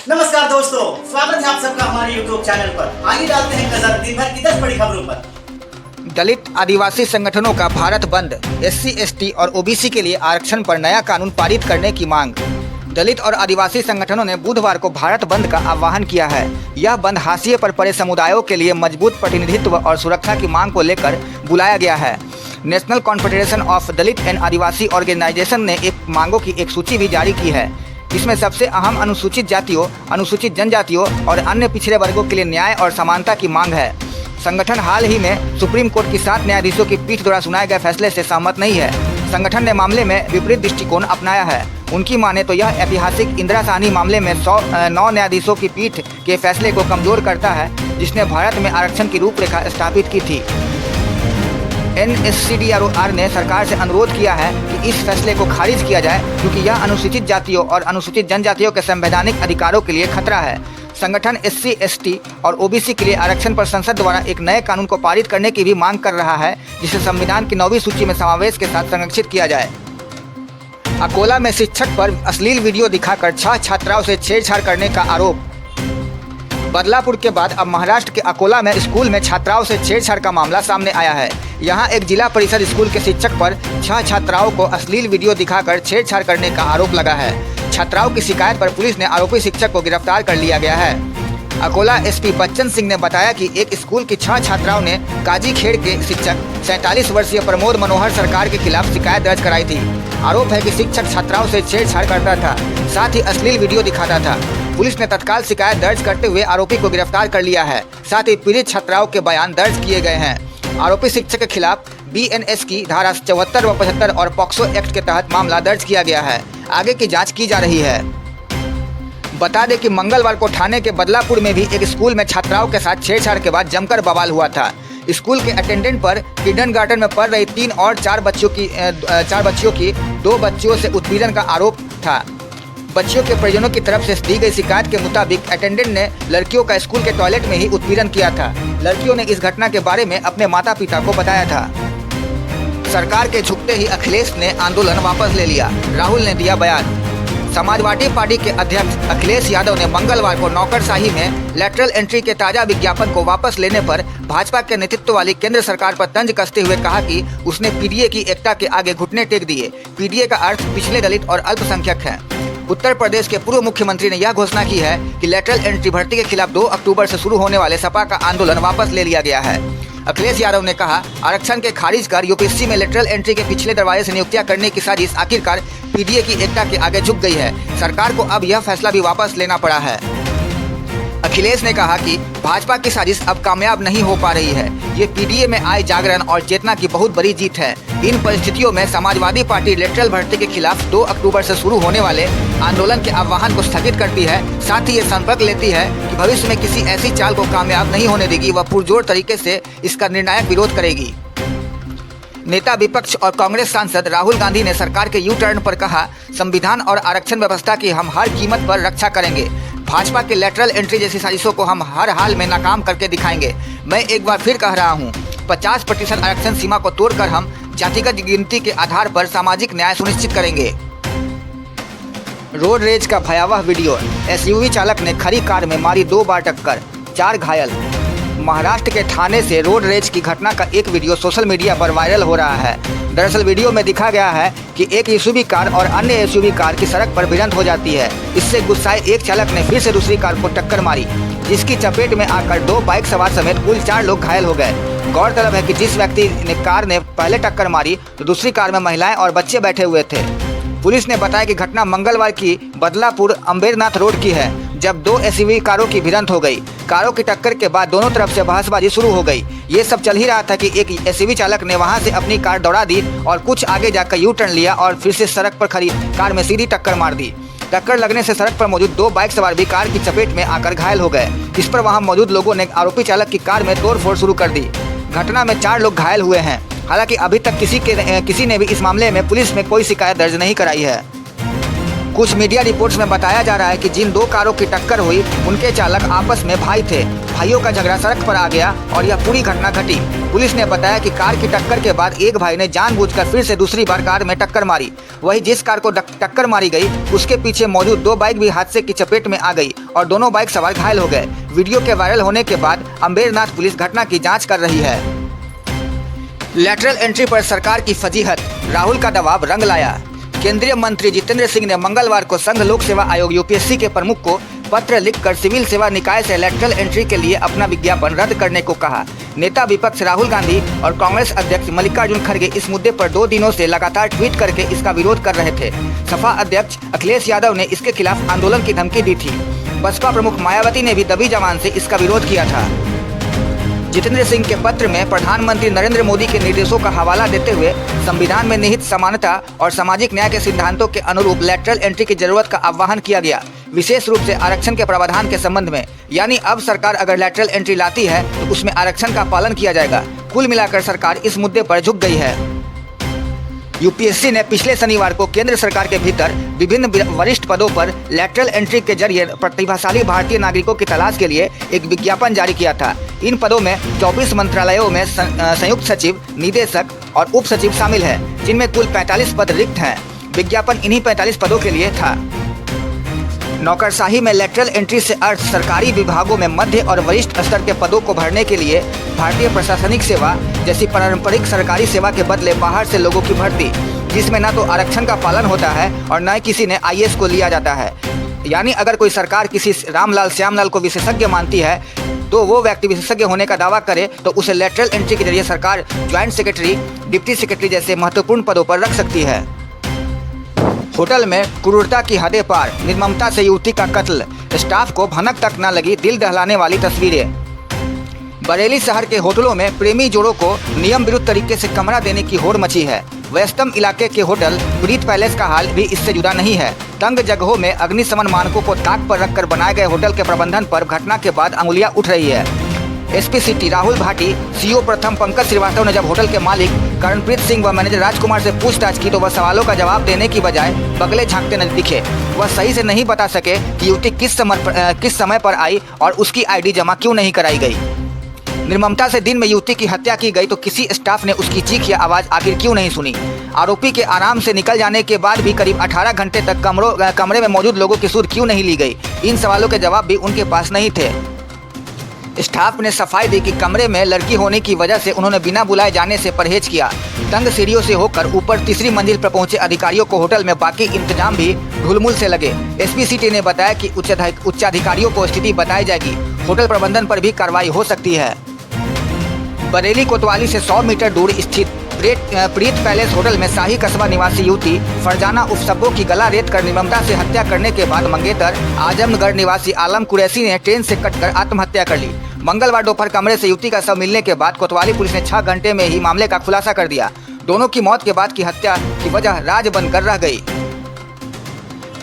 नमस्कार दोस्तों, स्वागत है आप सबका हमारे YouTube चैनल पर। आइए डालते हैं नजर दिन भर की 10 बड़ी खबरों पर। दलित आदिवासी संगठनों का भारत बंद, SC, ST और OBC के लिए आरक्षण पर नया कानून पारित करने की मांग। दलित और आदिवासी संगठनों ने बुधवार को भारत बंद का आह्वान किया है। यह बंद हाशिए पर पड़े समुदायों के लिए मजबूत प्रतिनिधित्व और सुरक्षा की मांग को लेकर बुलाया गया है। National Confederation of Dalit and Adivasi Organisation ने एक मांगों की एक सूची भी जारी की है। इसमें सबसे अहम अनुसूचित जातियों, अनुसूचित जनजातियों और अन्य पिछड़े वर्गों के लिए न्याय और समानता की मांग है। संगठन हाल ही में सुप्रीम कोर्ट की 7 न्यायाधीशों की पीठ द्वारा सुनाए गए फैसले से सहमत नहीं है। संगठन ने मामले में विपरीत दृष्टिकोण अपनाया है। उनकी माने तो यह ऐतिहासिक इंदिरा साहनी मामले में 9 न्यायाधीशों की पीठ के फैसले को कमजोर करता है, जिसने भारत में आरक्षण की रूपरेखा स्थापित की थी। NSCDROR ने सरकार से अनुरोध किया है कि इस फैसले को खारिज किया जाए, क्योंकि यह अनुसूचित जातियों और अनुसूचित जनजातियों के संवैधानिक अधिकारों के लिए खतरा है। संगठन SC, ST और OBC के लिए आरक्षण पर संसद द्वारा एक नए कानून को पारित करने की भी मांग कर रहा है, जिसे संविधान की 9वीं सूची में समावेश के साथ संरक्षित किया जाए। अकोला में शिक्षक पर अश्लील वीडियो दिखाकर 6 छात्राओं से छेड़छाड़ करने का आरोप। बदलापुर के बाद अब महाराष्ट्र के अकोला में स्कूल में छात्राओं से छेड़छाड़ का मामला सामने आया है। यहां एक जिला परिषद स्कूल के शिक्षक पर 6 छात्राओं को अश्लील वीडियो दिखाकर छेड़छाड़ करने का आरोप लगा है। छात्राओं की शिकायत पर पुलिस ने आरोपी शिक्षक को गिरफ्तार कर लिया गया है। अकोला SP बच्चन सिंह ने बताया कि एक स्कूल की 6 छात्राओं ने काजीखेड़ के शिक्षक 47 वर्षीय प्रमोद मनोहर सरकार के खिलाफ शिकायत दर्ज कराई थी। आरोप है कि शिक्षक छात्राओं से छेड़छाड़ करता था, साथ ही अश्लील वीडियो दिखाता था। पुलिस ने तत्काल शिकायत दर्ज करते हुए आरोपी को गिरफ्तार कर लिया है। साथ ही पीड़ित छात्राओं के बयान दर्ज किए गए हैं। आरोपी शिक्षक के खिलाफ BNS की धारा 74 व 75 और पॉक्सो एक्ट के तहत मामला दर्ज किया गया है। आगे की जांच की जा रही है। बता दें कि मंगलवार को ठाणे के बदलापुर में भी एक स्कूल में छात्राओं के साथ छेड़छाड़ के बाद जमकर बवाल हुआ था। स्कूल के अटेंडेंट पर किंडरगार्टन में पढ़ रही 3 और 4 बच्चियों की 2 बच्चियों से उत्पीड़न का आरोप था। बच्चियों के परिजनों की तरफ से दी गई शिकायत के मुताबिक अटेंडेंट ने लड़कियों का स्कूल के टॉयलेट में ही उत्पीड़न किया था। लड़कियों ने इस घटना के बारे में अपने माता पिता को बताया था। सरकार के झुकते ही अखिलेश ने आंदोलन वापस ले लिया, राहुल ने दिया बयान। समाजवादी पार्टी के अध्यक्ष अखिलेश यादव ने मंगलवार को नौकरशाही में लेटरल एंट्री के ताजा विज्ञापन को वापस लेने पर भाजपा के नेतृत्व वाली केंद्र सरकार पर तंज कसते हुए कहा कि उसने PDA की एकता के आगे घुटने टेक दिए। PDA का अर्थ पिछले दलित और अल्पसंख्यक है। उत्तर प्रदेश के पूर्व मुख्यमंत्री ने यह घोषणा की है कि लेटरल एंट्री भर्ती के खिलाफ 2 अक्टूबर से शुरू होने वाले सपा का आंदोलन वापस ले लिया गया है। अखिलेश यादव ने कहा, आरक्षण के खारिज कर UPSC में लेटरल एंट्री के पिछले दरवाजे से नियुक्तियां करने की साजिश आखिरकार PDA की एकता के आगे झुक गई है। सरकार को अब यह फैसला भी वापस लेना पड़ा है। अखिलेश ने कहा कि भाजपा की साजिश अब कामयाब नहीं हो पा रही है। ये PDA में आए जागरण और चेतना की बहुत बड़ी जीत है। इन परिस्थितियों में समाजवादी पार्टी लेटरल भर्ती के खिलाफ 2 अक्टूबर से शुरू होने वाले आंदोलन के आह्वान को स्थगित करती है। साथ ही ये संपर्क लेती है कि भविष्य में किसी ऐसी चाल को कामयाब नहीं होने देगी। वह पुरजोर तरीके से इसका निर्णायक विरोध करेगी। नेता विपक्ष और कांग्रेस सांसद राहुल गांधी ने सरकार के U-टर्न पर कहा, संविधान और आरक्षण व्यवस्था की हम हर कीमत पर रक्षा करेंगे। भाजपा के लेटरल एंट्री जैसी साजिशों को हम हर हाल में नाकाम करके दिखाएंगे। मैं एक बार फिर कह रहा हूं, 50% आरक्षण सीमा को तोड़कर हम जातिगत गिनती के आधार पर सामाजिक न्याय सुनिश्चित करेंगे। रोड रेज का भयावह वीडियो। SUV चालक ने खड़ी कार में मारी 2 बार टक्कर, 4 घायल। महाराष्ट्र के ठाणे से रोड रेज की घटना का एक वीडियो सोशल मीडिया पर वायरल हो रहा है। दरअसल वीडियो में दिखा गया है कि एक SUV कार और अन्य SUV कार की सड़क पर भिड़ंत हो जाती है। इससे गुस्साए एक चालक ने फिर से दूसरी कार को टक्कर मारी, जिसकी चपेट में आकर 2 बाइक सवार समेत कुल 4 लोग घायल हो गए। गौरतलब है कि जिस व्यक्ति ने कार ने पहले टक्कर मारी तो दूसरी कार में महिलाएं और बच्चे बैठे हुए थे। पुलिस ने बताया कि घटना मंगलवार की बदलापुर अम्बेरनाथ रोड की है, जब 2 SUV कारों की भिड़ंत हो गई। कारों की टक्कर के बाद दोनों तरफ से बहसबाजी शुरू हो गई। ये सब चल ही रहा था कि एक SUV चालक ने वहां से अपनी कार दौड़ा दी और कुछ आगे जाकर U-टर्न लिया और फिर से सड़क पर खड़ी कार में सीधी टक्कर मार दी। टक्कर लगने से सड़क पर मौजूद 2 बाइक सवार भी कार की चपेट में आकर घायल हो गए। इस पर वहां मौजूद लोगों ने आरोपी चालक की कार में तोड़फोड़ शुरू कर दी। घटना में 4 लोग घायल हुए हैं। हालांकि अभी तक किसी ने भी इस मामले में पुलिस में कोई शिकायत दर्ज नहीं कराई है। कुछ मीडिया रिपोर्ट्स में बताया जा रहा है कि जिन 2 कारों की टक्कर हुई उनके चालक आपस में भाई थे। भाइयों का झगड़ा सड़क पर आ गया और यह पूरी घटना घटी। पुलिस ने बताया कि कार की टक्कर के बाद एक भाई ने जानबूझकर फिर से दूसरी बार कार में टक्कर मारी। वहीं जिस कार को टक्कर मारी गई उसके पीछे मौजूद 2 बाइक भी हादसे की चपेट में आ गई और दोनों बाइक सवार घायल हो गए। वीडियो के वायरल होने के बाद अम्बेरनाथ पुलिस घटना की जाँच कर रही है। लैटरल एंट्री पर सरकार की फजीहत, राहुल का दबाव रंग लाया। केंद्रीय मंत्री जितेंद्र सिंह ने मंगलवार को संघ लोक सेवा आयोग यूपीएससी के प्रमुख को पत्र लिखकर सिविल सेवा निकाय से लैटरल एंट्री के लिए अपना विज्ञापन रद्द करने को कहा। नेता विपक्ष राहुल गांधी और कांग्रेस अध्यक्ष मल्लिकार्जुन खड़गे इस मुद्दे पर 2 दिनों से लगातार ट्वीट करके इसका विरोध कर रहे थे। सपा अध्यक्ष अखिलेश यादव ने इसके खिलाफ आंदोलन की धमकी दी थी। बसपा प्रमुख मायावती ने भी दबी जबान से इसका विरोध किया था। जितेंद्र सिंह के पत्र में प्रधानमंत्री नरेंद्र मोदी के निर्देशों का हवाला देते हुए संविधान में निहित समानता और सामाजिक न्याय के सिद्धांतों के अनुरूप लैटरल एंट्री की जरूरत का आह्वान किया गया, विशेष रूप से आरक्षण के प्रावधान के संबंध में। यानी अब सरकार अगर लैटरल एंट्री लाती है तो उसमें आरक्षण का पालन किया जाएगा। कुल मिलाकर सरकार इस मुद्दे पर झुक गई है। यूपीएससी ने पिछले शनिवार को केंद्र सरकार के भीतर विभिन्न वरिष्ठ पदों पर लैटरल एंट्री के जरिए प्रतिभाशाली भारतीय नागरिकों की तलाश के लिए एक विज्ञापन जारी किया था। इन पदों में 24 मंत्रालयों में संयुक्त सचिव, निदेशक और उप सचिव शामिल हैं, जिनमें कुल 45 पद रिक्त हैं। विज्ञापन इन्हीं 45 पदों के लिए था। नौकरशाही में लैटरल एंट्री से अर्थ सरकारी विभागों में मध्य और वरिष्ठ स्तर के पदों को भरने के लिए भारतीय प्रशासनिक सेवा जैसी पारंपरिक सरकारी सेवा के बदले बाहर से लोगों की भर्ती, जिसमें न तो आरक्षण का पालन होता है और न किसी ने आईएएस को लिया जाता है। यानी अगर कोई सरकार किसी रामलाल श्यामलाल को विशेषज्ञ मानती है तो वो व्यक्ति विशेषज्ञ होने का दावा करे तो उसे लैटरल एंट्री के जरिए सरकार ज्वाइंट सेक्रेटरी, डिप्टी सेक्रेटरी जैसे महत्वपूर्ण पदों पर रख सकती है। होटल में क्रूरता की हदें पार, निर्ममता से युवती का कत्ल, स्टाफ को भनक तक न लगी दिल दहलाने वाली तस्वीरें। बरेली शहर के होटलों में प्रेमी जोड़ों को नियम विरुद्ध तरीके से कमरा देने की होड़ मची है। व्यस्तम इलाके के होटल प्रीत पैलेस का हाल भी इससे जुदा नहीं है। तंग जगहों में अग्निशमन मानकों को ताक पर रखकर बनाए गए होटल के प्रबंधन पर घटना के बाद अंगुलियां उठ रही है। SP city Rahul Bhati, CO प्रथम पंकज श्रीवास्तव ने जब होटल के मालिक करणप्रीत सिंह व मैनेजर राजकुमार से पूछताछ की तो वह सवालों का जवाब देने की बजाय बगले झांकते नजर दिखे। वह सही से नहीं बता सके कि युवती किस समय पर आई और उसकी आईडी जमा क्यों नहीं कराई गई। निर्ममता से दिन में युवती की हत्या की गई तो किसी स्टाफ ने उसकी चीख या आवाज़ आखिर क्यों नहीं सुनी। आरोपी के आराम से निकल जाने के बाद भी करीब 18 घंटे तक कमरे में मौजूद लोगों की सुध क्यों नहीं ली गई। इन सवालों के जवाब भी उनके पास नहीं थे। स्टाफ ने सफाई दी कि कमरे में लड़की होने की वजह से उन्होंने बिना बुलाए जाने से परहेज किया। तंग सीढ़ियों से होकर ऊपर तीसरी मंजिल पर पहुंचे अधिकारियों को होटल में बाकी इंतजाम भी ढुलमुल से लगे। एसपी सिटी ने बताया कि उच्चाधिकारियों को स्थिति बताई जाएगी। होटल प्रबंधन पर भी कार्रवाई हो सकती है। बरेली कोतवाली से 100 मीटर दूर स्थित प्रीत पैलेस होटल में शाही कस्बा निवासी युवती फरजाना उर्फ सब्बो की गला रेत कर निर्ममता से हत्या करने के बाद मंगेतर आजमगढ़ निवासी आलम कुरैशी ने ट्रेन से कटकर आत्महत्या कर ली। मंगलवार दोपहर कमरे से युवती का शव मिलने के बाद कोतवाली पुलिस ने 6 घंटे में ही मामले का खुलासा कर दिया। दोनों की मौत के बाद की हत्या की वजह राज बनकर रह गई।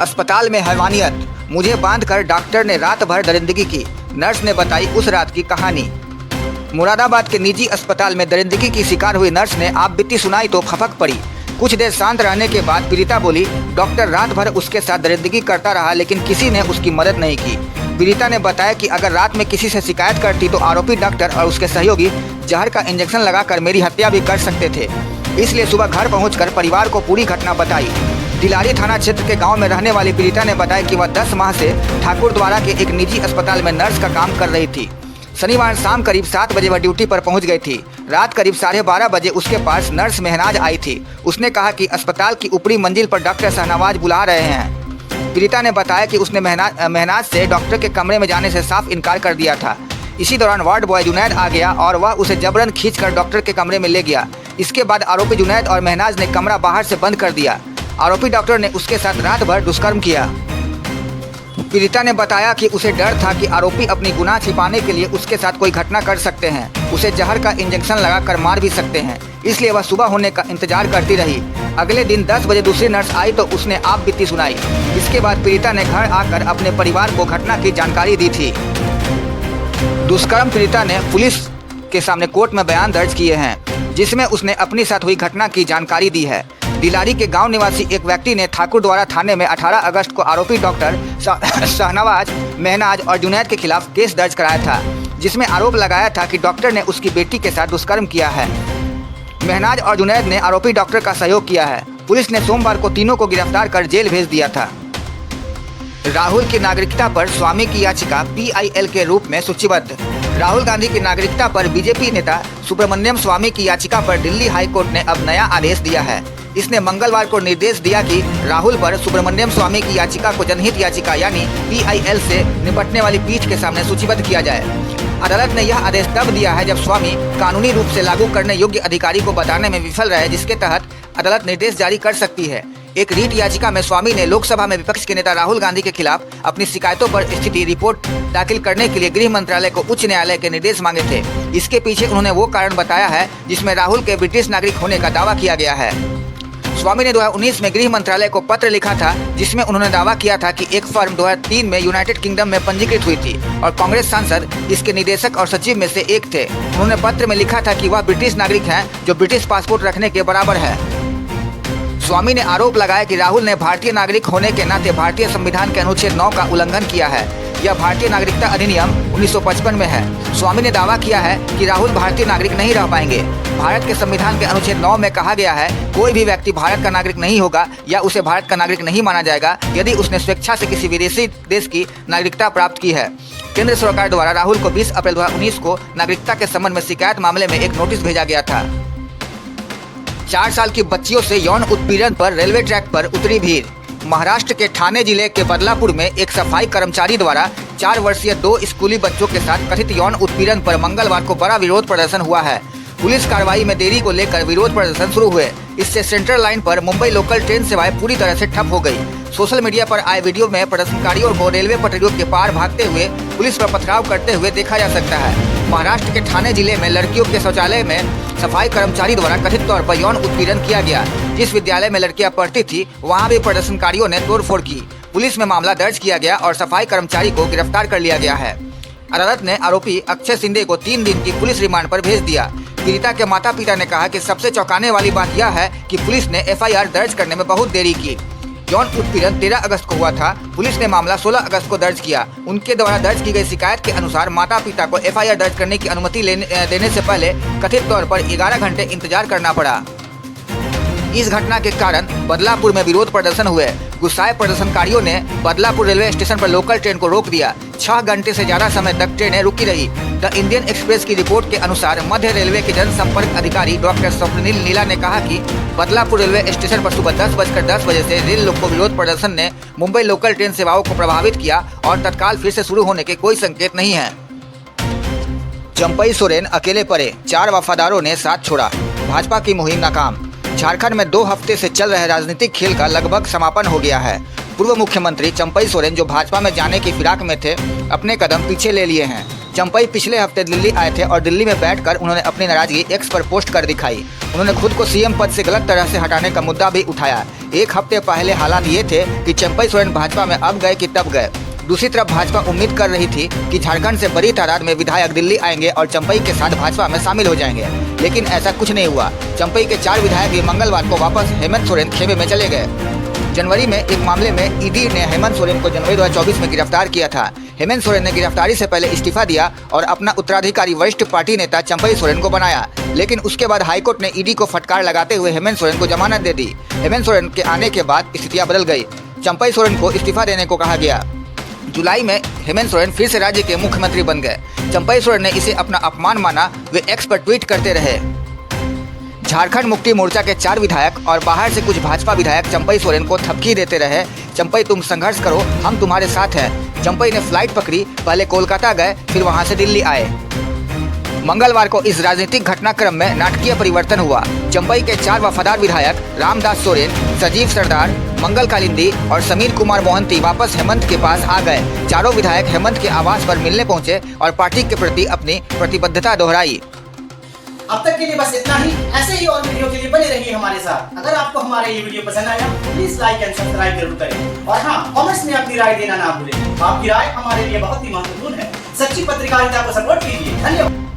अस्पताल में हैवानियत, मुझे बांधकर डॉक्टर ने रात भर दरिंदगी की, नर्स ने बताई उस रात की कहानी। मुरादाबाद के निजी अस्पताल में दरिंदगी की शिकार हुई नर्स ने आप बीती सुनाई तो फपक पड़ी। कुछ देर शांत रहने के बाद पीड़िता बोली, डॉक्टर रात भर उसके साथ दरिंदगी करता रहा लेकिन किसी ने उसकी मदद नहीं की। पीड़िता ने बताया कि अगर रात में किसी से शिकायत करती तो आरोपी डॉक्टर और उसके सहयोगी जहर का इंजेक्शन लगाकर मेरी हत्या भी कर सकते थे। इसलिए सुबह घर पहुंचकर परिवार को पूरी घटना बताई। दिलारी थाना क्षेत्र के गांव में रहने वाली पीड़िता ने बताया कि वह 10 माह से ठाकुर द्वारा के एक निजी अस्पताल में नर्स का काम कर रही थी। शनिवार शाम करीब 7 बजे वह ड्यूटी पर पहुंच गई थी। रात करीब 12:30 बजे उसके पास नर्स महनाज आई थी। उसने कहा कि अस्पताल की ऊपरी मंजिल पर डॉक्टर शहनवाज बुला रहे हैं। पीड़िता ने बताया कि उसने महनाज से डॉक्टर के कमरे में जाने से साफ इनकार कर दिया था। इसी दौरान वार्ड बॉय जुनैद आ गया और वह उसे जबरन खींचकर डॉक्टर के कमरे में ले गया। इसके बाद आरोपी जुनैद और महनाज ने कमरा बाहर से बंद कर दिया। आरोपी डॉक्टर ने उसके साथ रात भर दुष्कर्म किया। पीड़िता ने बताया कि उसे डर था कि आरोपी अपनी गुनाह छिपाने के लिए उसके साथ कोई घटना कर सकते हैं, उसे जहर का इंजेक्शन लगाकर मार भी सकते हैं, इसलिए वह सुबह होने का इंतजार करती रही। अगले दिन 10 बजे दूसरी नर्स आई तो उसने आप बीती सुनाई। इसके बाद पीड़िता ने घर आकर अपने परिवार को घटना की जानकारी दी थी। दुष्कर्म पीड़िता ने पुलिस के सामने कोर्ट में बयान दर्ज किए हैं। जिसमें उसने अपनी साथ हुई घटना की जानकारी दी है। दिलारी के गांव निवासी एक व्यक्ति ने ठाकुर द्वारा थाने में 18 अगस्त को आरोपी डॉक्टर शाहनवाज, महनाज और जुनैद के खिलाफ केस दर्ज कराया था, जिसमें आरोप लगाया था कि डॉक्टर ने उसकी बेटी के साथ दुष्कर्म किया है। महनाज और जुनैद ने आरोपी डॉक्टर का सहयोग किया है। पुलिस ने सोमवार को तीनों को गिरफ्तार कर जेल भेज दिया था। राहुल की नागरिकता पर स्वामी की याचिका PIL के रूप में सूचीबद्ध। राहुल गांधी की नागरिकता पर बीजेपी नेता सुब्रमण्यम स्वामी की याचिका पर दिल्ली हाई कोर्ट ने अब नया आदेश दिया है। इसने मंगलवार को निर्देश दिया कि राहुल पर सुब्रमण्यम स्वामी की याचिका को जनहित याचिका यानी PIL से निपटने वाली पीठ के सामने सूचीबद्ध किया जाए। अदालत ने यह आदेश तब दिया है जब स्वामी कानूनी रूप से लागू करने योग्य अधिकारी को बताने में विफल रहे, जिसके तहत अदालत निर्देश जारी कर सकती है। एक रीट याचिका में स्वामी ने लोकसभा में विपक्ष के नेता राहुल गांधी के खिलाफ अपनी शिकायतों पर स्थिति रिपोर्ट दाखिल करने के लिए गृह मंत्रालय को उच्च न्यायालय के निर्देश मांगे थे। इसके पीछे उन्होंने वो कारण बताया है जिसमें राहुल के ब्रिटिश नागरिक होने का दावा किया गया है। स्वामी ने 2019 में गृह मंत्रालय को पत्र लिखा था, जिसमें उन्होंने दावा किया था कि एक फर्म 2003 में यूनाइटेड किंगडम में पंजीकृत हुई थी और कांग्रेस सांसद इसके निदेशक और सचिव में से एक थे। उन्होंने पत्र में लिखा था कि वह ब्रिटिश नागरिक हैं जो ब्रिटिश पासपोर्ट रखने के बराबर है। स्वामी ने आरोप लगाया कि राहुल ने भारतीय नागरिक होने के नाते भारतीय संविधान के अनुच्छेद 9 का उल्लंघन किया है। यह भारतीय नागरिकता अधिनियम 1955 में है। स्वामी ने दावा किया है कि राहुल भारतीय नागरिक नहीं रह पाएंगे। भारत के संविधान के अनुच्छेद 9 में कहा गया है, कोई भी व्यक्ति भारत का नागरिक नहीं होगा या उसे भारत का नागरिक नहीं माना जाएगा यदि उसने स्वेच्छा से किसी विदेशी देश की नागरिकता प्राप्त की है। केंद्र सरकार द्वारा राहुल को 20 अप्रैल 2019 को नागरिकता के संबंध में शिकायत मामले में एक नोटिस भेजा गया था। 4 साल की बच्चियों से यौन उत्पीड़न पर रेलवे ट्रैक पर उतरी भीड़। महाराष्ट्र के ठाणे जिले के बदलापुर में एक सफाई कर्मचारी द्वारा 4 वर्षीय 2 स्कूली बच्चों के साथ कथित यौन उत्पीड़न पर मंगलवार को बड़ा विरोध प्रदर्शन हुआ है। पुलिस कार्रवाई में देरी को लेकर विरोध प्रदर्शन शुरू हुए। इससे सेंट्रल लाइन पर मुंबई लोकल ट्रेन सेवाएं पूरी तरह से ठप हो गई। सोशल मीडिया पर आए वीडियो में प्रदर्शनकारियों को रेलवे पटरियों के पार भागते हुए पुलिस पर पथराव करते हुए देखा जा सकता है। महाराष्ट्र के ठाणे जिले में लड़कियों के शौचालय में सफाई कर्मचारी द्वारा कथित तौर पर यौन उत्पीड़न किया गया। जिस विद्यालय में लड़कियां पढ़ती थी वहां भी प्रदर्शनकारियों ने तोड़फोड़ की। पुलिस में मामला दर्ज किया गया और सफाई कर्मचारी को गिरफ्तार कर लिया गया है। अदालत ने आरोपी अक्षय शिंदे को 3 दिन की पुलिस रिमांड पर भेज दिया। पीड़िता के माता पिता ने कहा कि सबसे चौंकाने वाली बात यह है कि पुलिस ने FIR दर्ज करने में बहुत देरी की। यौन उत्पीड़न 13 अगस्त को हुआ था। पुलिस ने मामला 16 अगस्त को दर्ज किया। उनके द्वारा दर्ज की गई शिकायत के अनुसार माता पिता को FIR दर्ज करने की अनुमति देने से पहले कथित तौर पर 11 घंटे इंतजार करना पड़ा। इस घटना के कारण बदलापुर में विरोध प्रदर्शन हुए। गुस्साए प्रदर्शनकारियों ने बदलापुर रेलवे स्टेशन पर लोकल ट्रेन को रोक दिया। 6 घंटे से ज्यादा समय तक ट्रेनें रुकी रही। द इंडियन एक्सप्रेस की रिपोर्ट के अनुसार मध्य रेलवे के जनसंपर्क अधिकारी डॉक्टर स्वप्निल नीला ने कहा कि बदलापुर रेलवे स्टेशन पर सुबह 10:10 बजे से रेल लोको विरोध प्रदर्शन ने मुंबई लोकल ट्रेन सेवाओं को प्रभावित किया और तत्काल फिर से शुरू होने के कोई संकेत नहीं है। चंपई सोरेन अकेले पड़े, 4 वफादारों ने साथ छोड़ा। भाजपा की मुहिम नाकाम। झारखंड में 2 हफ्ते से चल रहे राजनीतिक खेल का लगभग समापन हो गया है। पूर्व मुख्यमंत्री चंपई सोरेन जो भाजपा में जाने की फिराक में थे, अपने कदम पीछे ले लिए हैं। चंपई पिछले हफ्ते दिल्ली आए थे और दिल्ली में बैठकर उन्होंने अपनी नाराजगी X पर पोस्ट कर दिखाई। उन्होंने खुद को CM पद से गलत तरह से हटाने का मुद्दा भी उठाया। 1 हफ्ते पहले हालात ये थे कि चंपई सोरेन भाजपा में अब गए कि तब गए। दूसरी तरफ भाजपा उम्मीद कर रही थी कि झारखंड से बड़ी तादाद में विधायक दिल्ली आएंगे और चंपई के साथ भाजपा में शामिल हो जाएंगे, लेकिन ऐसा कुछ नहीं हुआ। चंपई के 4 विधायक भी मंगलवार को वापस हेमंत सोरेन खेमे में चले गए। जनवरी में एक मामले में ईडी ने हेमंत सोरेन को जनवरी 2024 में गिरफ्तार किया था। हेमंत सोरेन ने गिरफ्तारी से पहले इस्तीफा दिया और अपना उत्तराधिकारी वरिष्ठ पार्टी नेता चंपई सोरेन को बनाया, लेकिन उसके बाद हाईकोर्ट ने ईडी को फटकार लगाते हुए हेमंत सोरेन को जमानत दे दी। हेमंत सोरेन के आने के बाद स्थितियां बदल गई। चंपई सोरेन को इस्तीफा देने को कहा गया। जुलाई में हेमंत सोरेन फिर से राज्य के मुख्यमंत्री बन गए। चंपई सोरेन ने इसे अपना अपमान माना। वे X पर ट्वीट करते रहे। झारखंड मुक्ति मोर्चा के 4 विधायक और बाहर से कुछ भाजपा विधायक चंपई सोरेन को थपकी देते रहे। चंपई तुम संघर्ष करो, हम तुम्हारे साथ हैं। चंपई ने फ्लाइट पकड़ी, पहले कोलकाता गए, फिर वहां से दिल्ली आए। मंगलवार को इस राजनीतिक घटनाक्रम में नाटकीय परिवर्तन हुआ। चंपई के 4 वफादार विधायक रामदास सोरेन, सजीव सरदार, मंगल कालिंदी और समीर कुमार मोहंती वापस हेमंत के पास आ गए। चारों विधायक हेमंत के आवास पर मिलने पहुंचे और पार्टी के प्रति अपनी प्रतिबद्धता दोहराई। अब तक के लिए बस इतना ही। ऐसे ही और वीडियो के लिए बने रहिए हमारे साथ। अगर आपको हमारा ये वीडियो पसंद आया प्लीज लाइक एंड सब्सक्राइब जरूर करें और हाँ, कमेंट्स में अपनी राय देना ना भूलें। आपकी राय हमारे लिए बहुत ही महत्वपूर्ण है। सच्ची पत्रकारिता को सपोर्ट कीजिए। धन्यवाद।